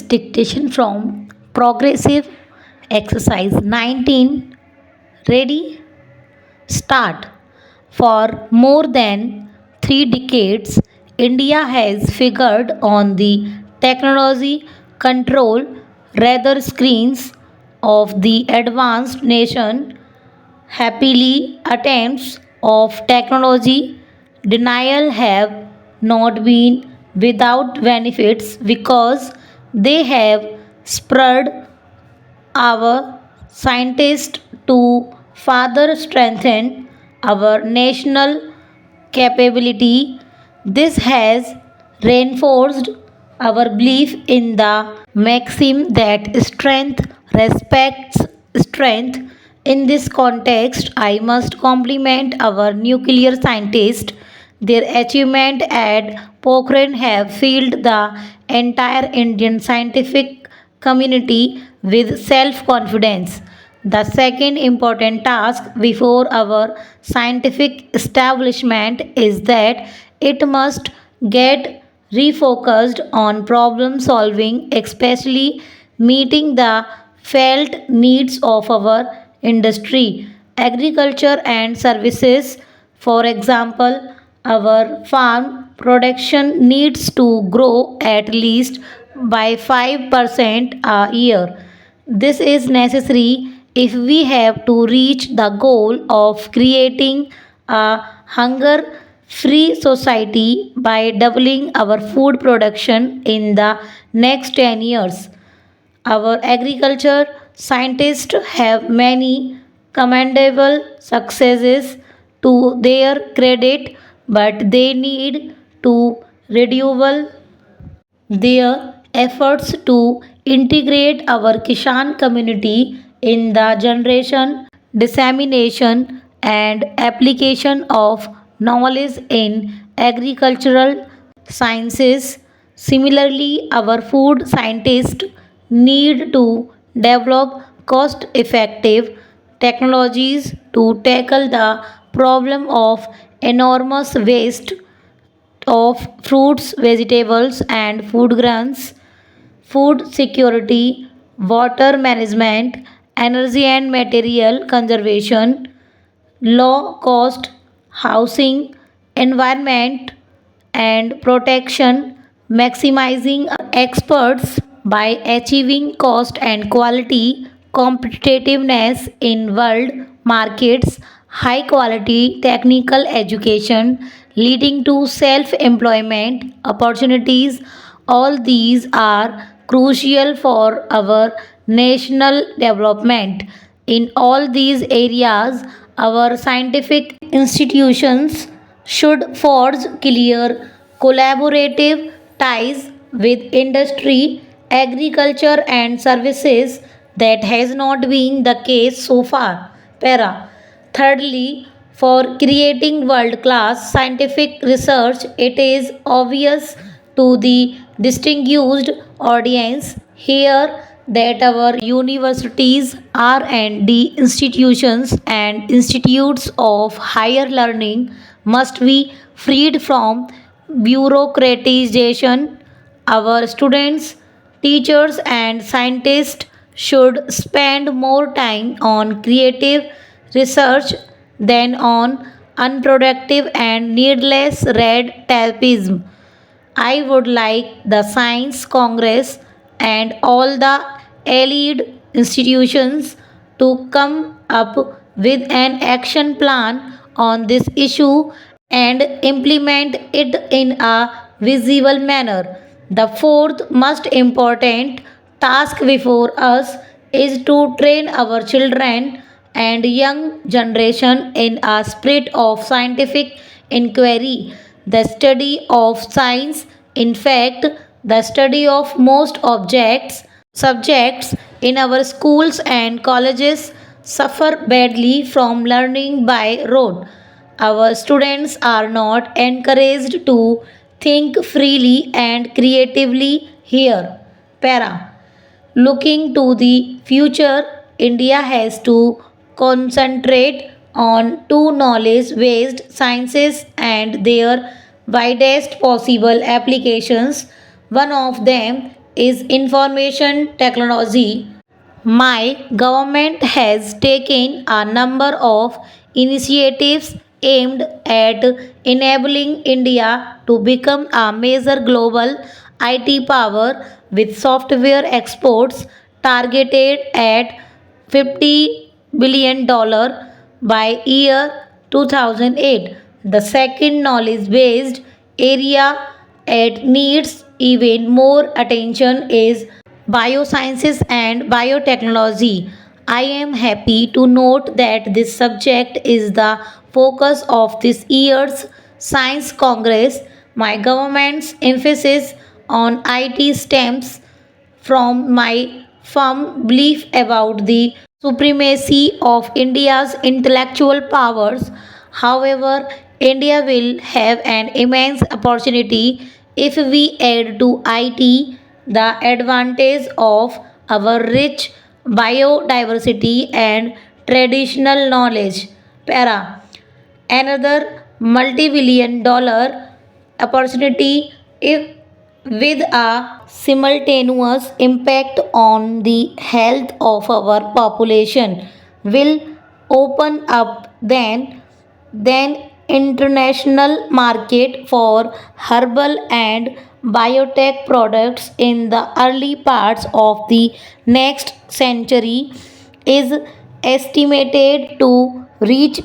Dictation from Progressive Exercise 19. Ready? Start. For more than 3 decades, India has figured on the technology control rather screens of the advanced nation. Happily, attempts of technology denial have not been without benefits because they have spurred our scientists to further strengthen our national capability. This has reinforced our belief in the maxim that strength respects strength. In this context, I must compliment our nuclear scientists. Their achievement at Pokhran have filled the entire Indian scientific community with self confidence. The second important task before our scientific establishment is that it must get refocused on problem solving, especially meeting the felt needs of our industry, agriculture, and services. For example, our farm production needs to grow at least by 5% a year. This is necessary if we have to reach the goal of creating a hunger free society by doubling our food production in the next 10 years. Our agriculture scientists have many commendable successes to their credit, but they need to redouble their efforts to integrate our Kishan community in the generation, dissemination, and application of knowledge in agricultural sciences. Similarly, our food scientists need to develop cost effective technologies to tackle the problem of enormous waste of fruits, vegetables, and food grains, food security, water management, energy and material conservation, low cost housing, environment, and protection, maximizing experts by achieving cost and quality competitiveness in world markets, high quality technical education leading to self employment opportunities. All these are crucial for our national development. In all these areas, our scientific institutions should forge clear collaborative ties with industry, agriculture, and services that has not been the case so far. Para. Thirdly, for creating world class scientific research, it is obvious to the distinguished audience here that our universities, R&D institutions, and institutes of higher learning must be freed from bureaucratization. Our students, teachers, and scientists should spend more time on creative research than on unproductive and needless red tapeism. I would like the Science Congress and all the allied institutions to come up with an action plan on this issue and implement it in a visible manner. The fourth most important task before us is to train our children and young generation in a spirit of scientific inquiry, the study of science. In fact, the study of most objects subjects in our schools and colleges suffer badly from learning by rote. Our students are not encouraged to think freely and creatively here. Para. Looking to the future, India has to concentrate on two knowledge based sciences and their widest possible applications. One of them is information technology. My government has taken a number of initiatives aimed at enabling India to become a major global IT power with software exports targeted at $50 billion by year 2008. The second knowledge based area it needs even more attention is biosciences and biotechnology. I am happy to note that this subject is the focus of this year's Science Congress. My government's emphasis on IT stems from my firm belief about the supremacy of India's intellectual powers. However, India will have an immense opportunity if we add to IT the advantage of our rich biodiversity and traditional knowledge. Para. Another multi-billion dollar opportunity if with a simultaneous impact on the health of our population will open up then international market for herbal and biotech products in the early parts of the next century is estimated to reach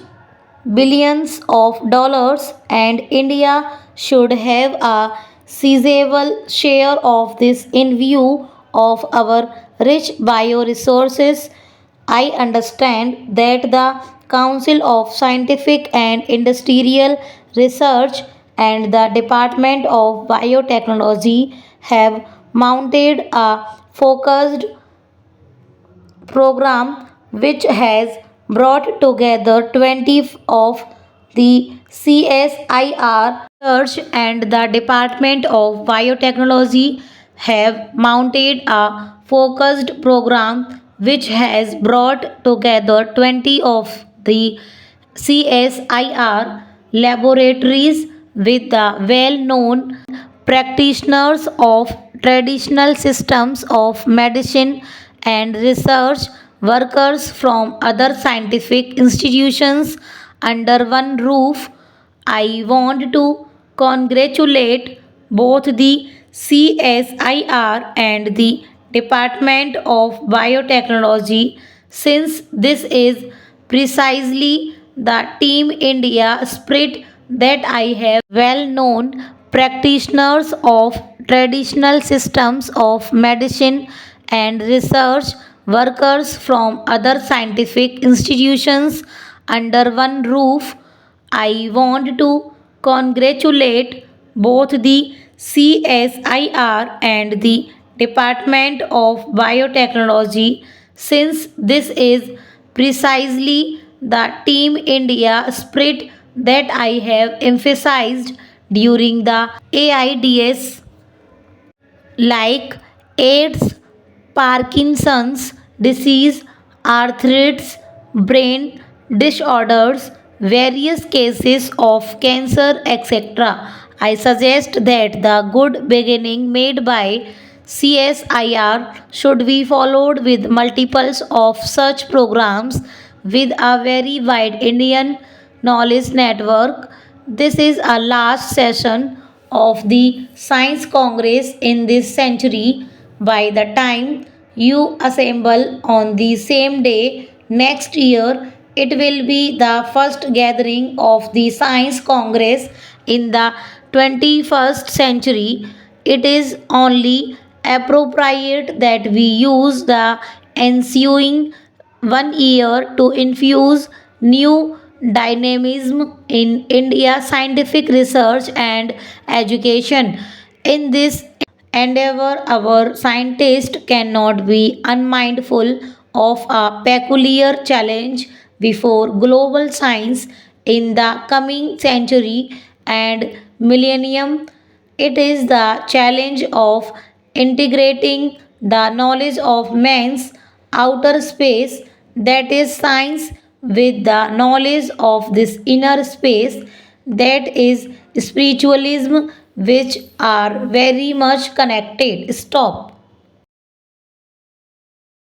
billions of dollars, and India should have a sizable share of this in view of our rich bioresources. I understand that the Council of Scientific and Industrial Research and the Department of Biotechnology have mounted a focused program which has brought together 20 of the CSIR Research and the Department of Biotechnology have mounted a focused program which has brought together 20 of the CSIR laboratories with the well known practitioners of traditional systems of medicine and research workers from other scientific institutions under one roof. I want to congratulate both the CSIR and the Department of Biotechnology since this is precisely the Team India spirit that I have well known practitioners of traditional systems of medicine and research workers from other scientific institutions under one roof. I want to congratulate both the CSIR and the Department of Biotechnology since this is precisely the Team India spirit that I have emphasized during the AIDS like AIDS, Parkinson's disease, arthritis, brain disorders, various cases of cancer, etc. I suggest that the good beginning made by CSIR should be followed with multiples of such programs with a very wide Indian knowledge network. This is a last session of the Science Congress in this century. By the time you assemble on the same day next year, it will be the first gathering of the Science Congress in the 21st century. It is only appropriate that we use the ensuing one year to infuse new dynamism in India's scientific research and education. In this endeavor, our scientists cannot be unmindful of a peculiar challenge before global science in the coming century and millennium. It is the challenge of integrating the knowledge of man's outer space, that is science, with the knowledge of this inner space, that is spiritualism, which are very much connected. Stop.